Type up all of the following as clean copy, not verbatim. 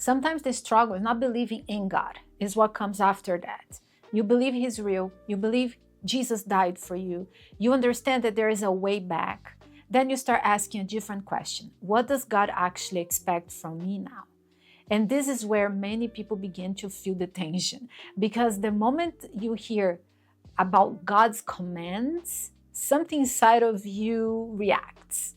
Sometimes the struggle is not believing in God, is what comes after that. You believe He's real, you believe Jesus died for you, you understand that there is a way back. Then you start asking a different question. What does God actually expect from me now? And this is where many people begin to feel the tension, because the moment you hear about God's commands, something inside of you reacts.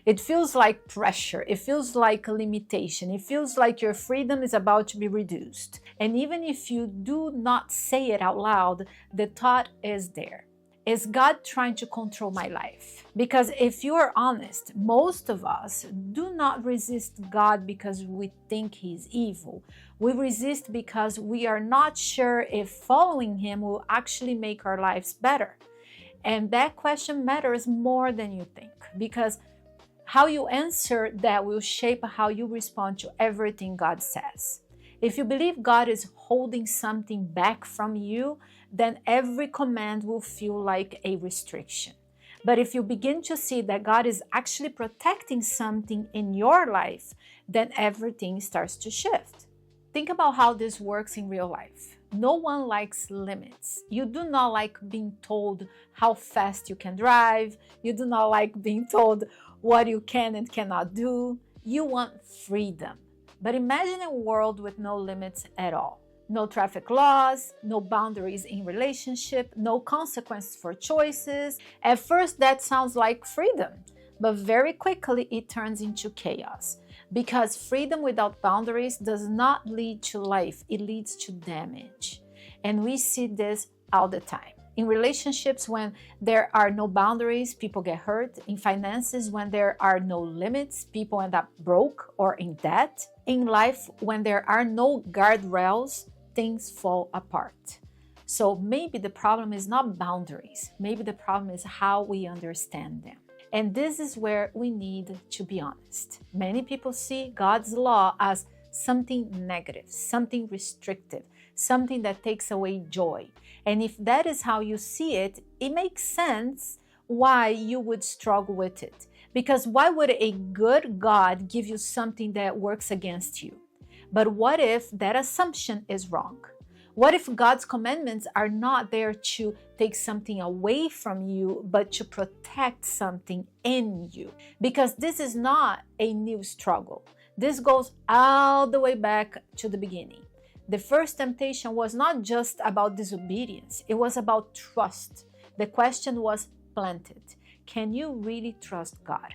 It feels like pressure. It feels like a limitation. It feels like your freedom is about to be reduced. And even if you do not say it out loud, the thought is there. Is God trying to control my life? Because if you are honest, most of us do not resist God because we think He's evil. We resist because we are not sure if following Him will actually make our lives better. And that question matters more than you think, because how you answer that will shape how you respond to everything God says. If you believe God is holding something back from you, then every command will feel like a restriction. But if you begin to see that God is actually protecting something in your life, then everything starts to shift. Think about how this works in real life. No one likes limits. You do not like being told how fast you can drive. You do not like being told what you can and cannot do. You want freedom. But imagine a world with no limits at all. No traffic laws, no boundaries in relationship, no consequences for choices. At first, that sounds like freedom, but very quickly it turns into chaos. Because freedom without boundaries does not lead to life, it leads to damage. And we see this all the time. In relationships, when there are no boundaries, people get hurt. In finances, when there are no limits, people end up broke or in debt. In life, when there are no guardrails, things fall apart. So maybe the problem is not boundaries. Maybe the problem is how we understand them. And this is where we need to be honest. Many people see God's law as something negative, something restrictive, something that takes away joy. And if that is how you see it, it makes sense why you would struggle with it. Because why would a good God give you something that works against you? But what if that assumption is wrong? What if God's commandments are not there to take something away from you, but to protect something in you? Because this is not a new struggle. This goes all the way back to the beginning. The first temptation was not just about disobedience, it was about trust. The question was planted. Can you really trust God?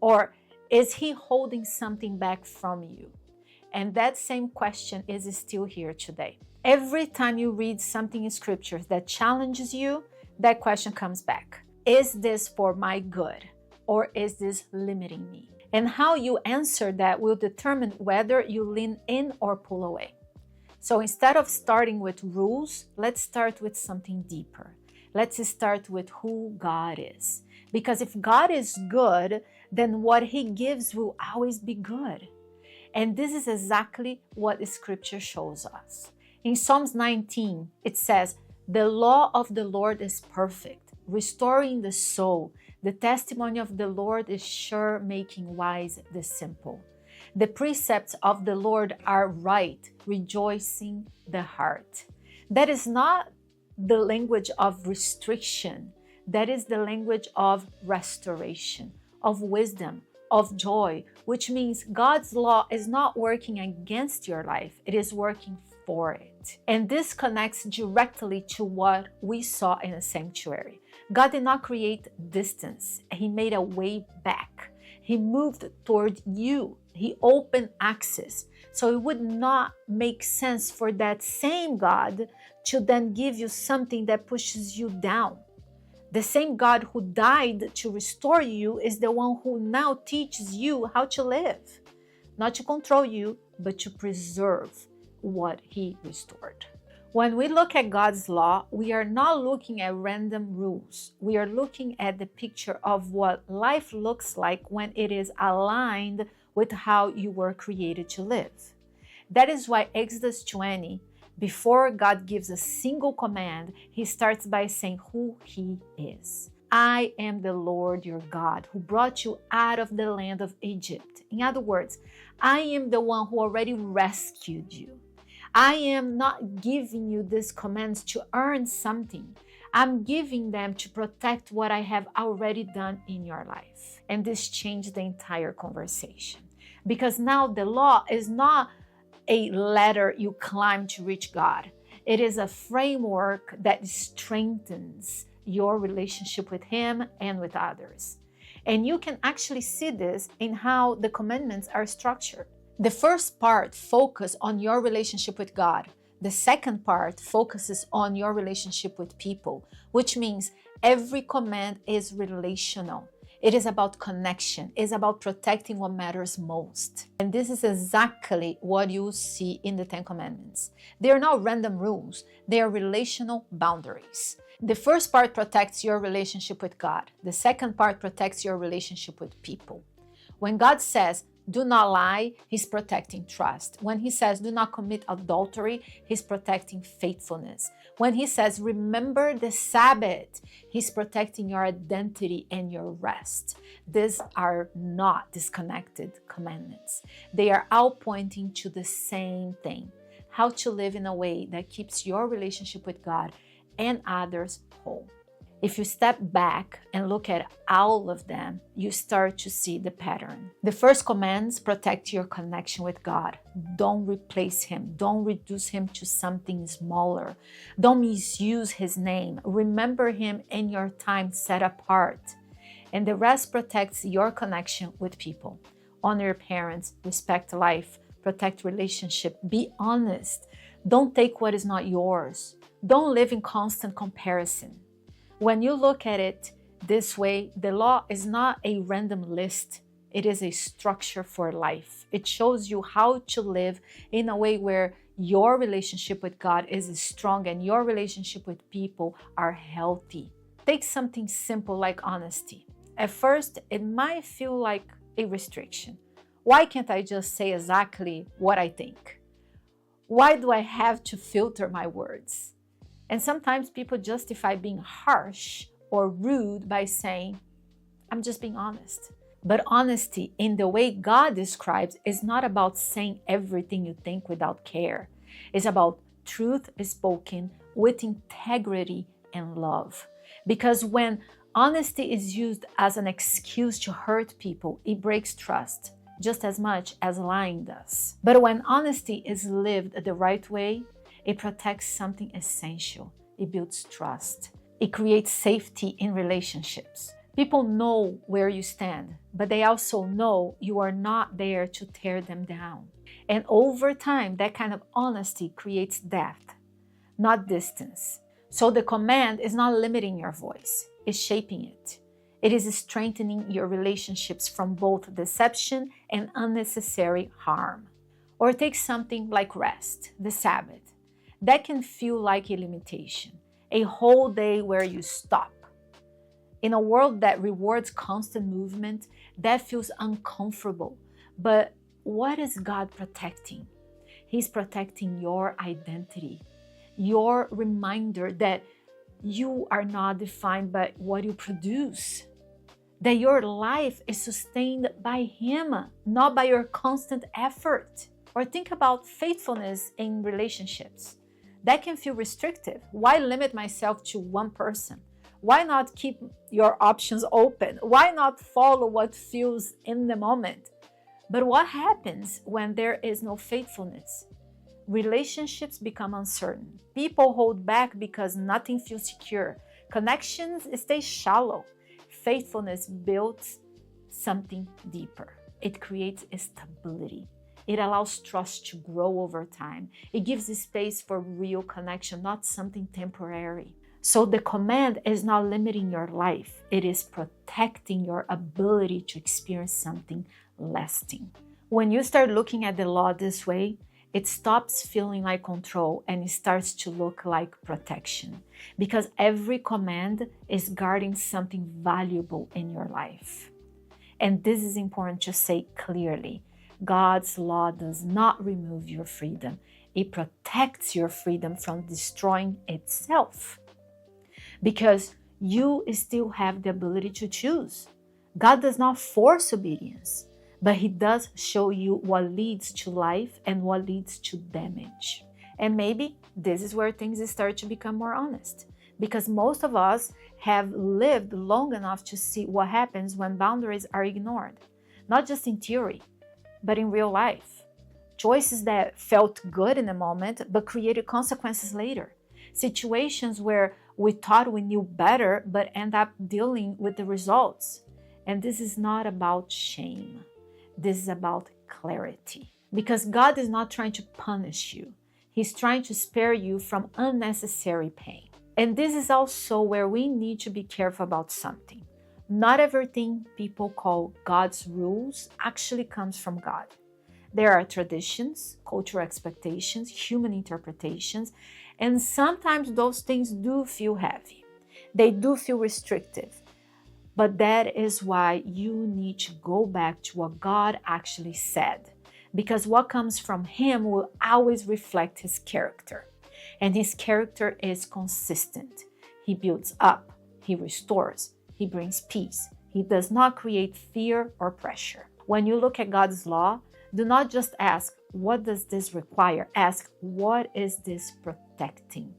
Or is He holding something back from you? And that same question is still here today. Every time you read something in scriptures that challenges you, that question comes back. Is this for my good? Or is this limiting me? And how you answer that will determine whether you lean in or pull away. So instead of starting with rules, let's start with something deeper. Let's start with who God is. Because if God is good, then what He gives will always be good. And this is exactly what the scripture shows us. In Psalms 19, it says, "The law of the Lord is perfect, restoring the soul. The testimony of the Lord is sure, making wise the simple. The precepts of the Lord are right, rejoicing the heart." That is not the language of restriction. That is the language of restoration, of wisdom, of joy, which means God's law is not working against your life. It is working for it. And this connects directly to what we saw in the sanctuary. God did not create distance. He made a way back. He moved toward you. He opened access. So it would not make sense for that same God to then give you something that pushes you down. The same God who died to restore you is the one who now teaches you how to live. Not to control you, but to preserve what He restored. When we look at God's law, we are not looking at random rules. We are looking at the picture of what life looks like when it is aligned with how you were created to live. That is why Exodus 20, before God gives a single command, He starts by saying who He is. I am the Lord your God who brought you out of the land of Egypt. In other words, I am the one who already rescued you. I am not giving you these commands to earn something. I'm giving them to protect what I have already done in your life. And this changed the entire conversation. Because now the law is not a ladder you climb to reach God. It is a framework that strengthens your relationship with Him and with others. And you can actually see this in how the commandments are structured. The first part focuses on your relationship with God. The second part focuses on your relationship with people, which means every command is relational. It is about connection. It's about protecting what matters most. And this is exactly what you see in the Ten Commandments. They are not random rules. They are relational boundaries. The first part protects your relationship with God. The second part protects your relationship with people. When God says, do not lie, He's protecting trust. When He says, do not commit adultery, He's protecting faithfulness. When He says, remember the Sabbath, He's protecting your identity and your rest. These are not disconnected commandments. They are all pointing to the same thing: how to live in a way that keeps your relationship with God and others whole. If you step back and look at all of them, you start to see the pattern. The first commands protect your connection with God. Don't replace Him. Don't reduce Him to something smaller. Don't misuse His name. Remember Him in your time set apart. And the rest protects your connection with people. Honor your parents, respect life, protect relationship, be honest. Don't take what is not yours. Don't live in constant comparison. When you look at it this way, the law is not a random list. It is a structure for life. It shows you how to live in a way where your relationship with God is strong and your relationship with people are healthy. Take something simple like honesty. At first, it might feel like a restriction. Why can't I just say exactly what I think? Why do I have to filter my words? And sometimes people justify being harsh or rude by saying, I'm just being honest. But honesty, in the way God describes, is not about saying everything you think without care. It's about truth spoken with integrity and love. Because when honesty is used as an excuse to hurt people, it breaks trust just as much as lying does. But when honesty is lived the right way, it protects something essential. It builds trust. It creates safety in relationships. People know where you stand, but they also know you are not there to tear them down. And over time, that kind of honesty creates depth, not distance. So the command is not limiting your voice, it's shaping it. It is strengthening your relationships from both deception and unnecessary harm. Or take something like rest, the Sabbath. That can feel like a limitation, a whole day where you stop. In a world that rewards constant movement, that feels uncomfortable. But what is God protecting? He's protecting your identity, your reminder that you are not defined by what you produce, that your life is sustained by Him, not by your constant effort. Or think about faithfulness in relationships. That can feel restrictive. Why limit myself to one person? Why not keep your options open? Why not follow what feels in the moment? But what happens when there is no faithfulness? Relationships become uncertain. People hold back because nothing feels secure. Connections stay shallow. Faithfulness builds something deeper. It creates a stability. It allows trust to grow over time. It gives space for real connection, not something temporary. So the command is not limiting your life. It is protecting your ability to experience something lasting. When you start looking at the law this way, it stops feeling like control and it starts to look like protection. Because every command is guarding something valuable in your life. And this is important to say clearly. God's law does not remove your freedom. It protects your freedom from destroying itself. Because you still have the ability to choose. God does not force obedience, but He does show you what leads to life and what leads to damage. And maybe this is where things start to become more honest, because most of us have lived long enough to see what happens when boundaries are ignored, not just in theory, but in real life. Choices that felt good in the moment but created consequences later. Situations where we thought we knew better but end up dealing with the results. And this is not about shame. This is about clarity. Because God is not trying to punish you. He's trying to spare you from unnecessary pain. And this is also where we need to be careful about something. Not everything people call God's rules actually comes from God. There are traditions, cultural expectations, human interpretations, and sometimes those things do feel heavy. They do feel restrictive. But that is why you need to go back to what God actually said, because what comes from Him will always reflect His character. And His character is consistent. He builds up, He restores, He brings peace. He does not create fear or pressure. When you look at God's law, do not just ask, what does this require? Ask, what is this protecting?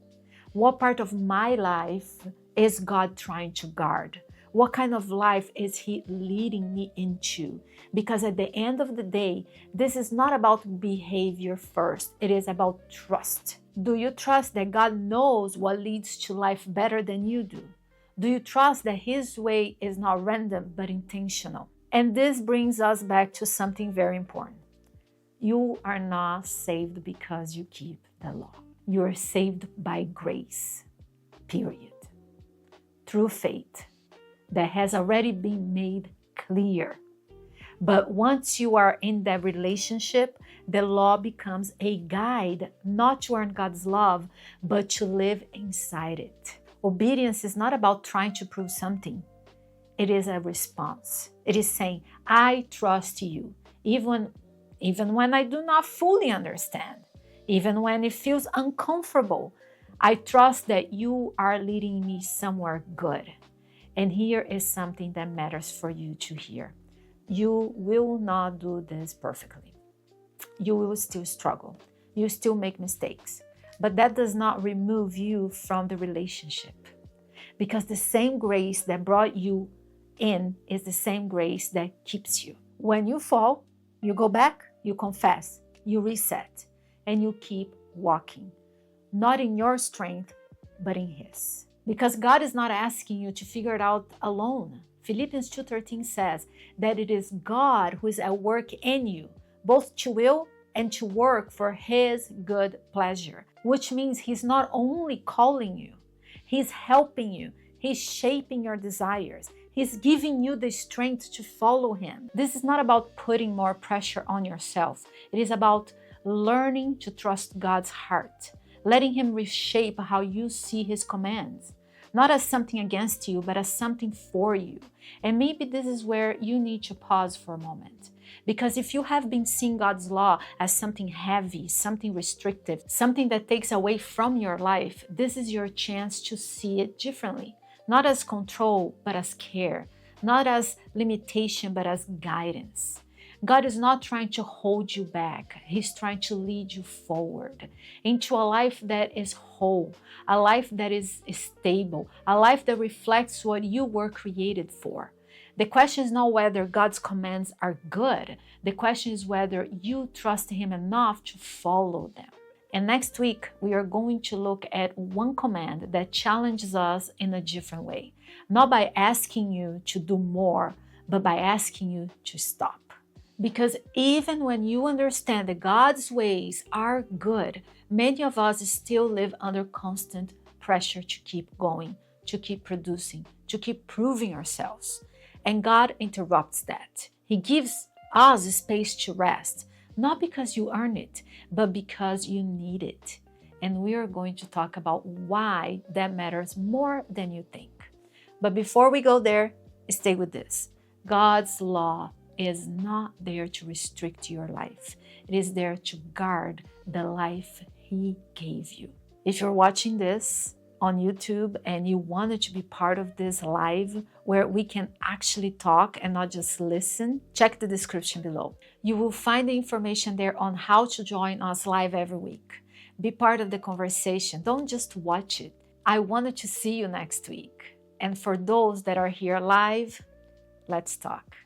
What part of my life is God trying to guard? What kind of life is He leading me into? Because at the end of the day, this is not about behavior first. It is about trust. Do you trust that God knows what leads to life better than you do? Do you trust that His way is not random but intentional? And this brings us back to something very important. You are not saved because you keep the law. You are saved by grace, period. Through faith that has already been made clear. But once you are in that relationship, the law becomes a guide, not to earn God's love, but to live inside it. Obedience is not about trying to prove something. It is a response. It is saying, I trust you, even when I do not fully understand, even when it feels uncomfortable. I trust that you are leading me somewhere good. And here is something that matters for you to hear. You will not do this perfectly. You will still struggle. You still make mistakes. But that does not remove you from the relationship. Because the same grace that brought you in is the same grace that keeps you. When you fall, you go back, you confess, you reset, and you keep walking. Not in your strength, but in His. Because God is not asking you to figure it out alone. Philippians 2:13 says that it is God who is at work in you, both to will and to work for His good pleasure, which means He's not only calling you, He's helping you, He's shaping your desires, He's giving you the strength to follow Him. This is not about putting more pressure on yourself. It is about learning to trust God's heart, letting Him reshape how you see His commands, not as something against you, but as something for you. And maybe this is where you need to pause for a moment. Because if you have been seeing God's law as something heavy, something restrictive, something that takes away from your life, this is your chance to see it differently. Not as control, but as care. Not as limitation, but as guidance. God is not trying to hold you back. He's trying to lead you forward into a life that is whole, a life that is stable, a life that reflects what you were created for. The question is not whether God's commands are good. The question is whether you trust Him enough to follow them. And next week, we are going to look at one command that challenges us in a different way. Not by asking you to do more, but by asking you to stop. Because even when you understand that God's ways are good, many of us still live under constant pressure to keep going, to keep producing, to keep proving ourselves. And God interrupts that. He gives us space to rest, not because you earn it, but because you need it. And we are going to talk about why that matters more than you think. But before we go there, stay with this. God's law is not there to restrict your life. It is there to guard the life He gave you. If you're watching this on YouTube and you wanted to be part of this live where we can actually talk and not just listen, check the description below. You will find the information there on how to join us live every week. Be part of the conversation. Don't just watch it. I wanted to see you next week. And for those that are here live, let's talk.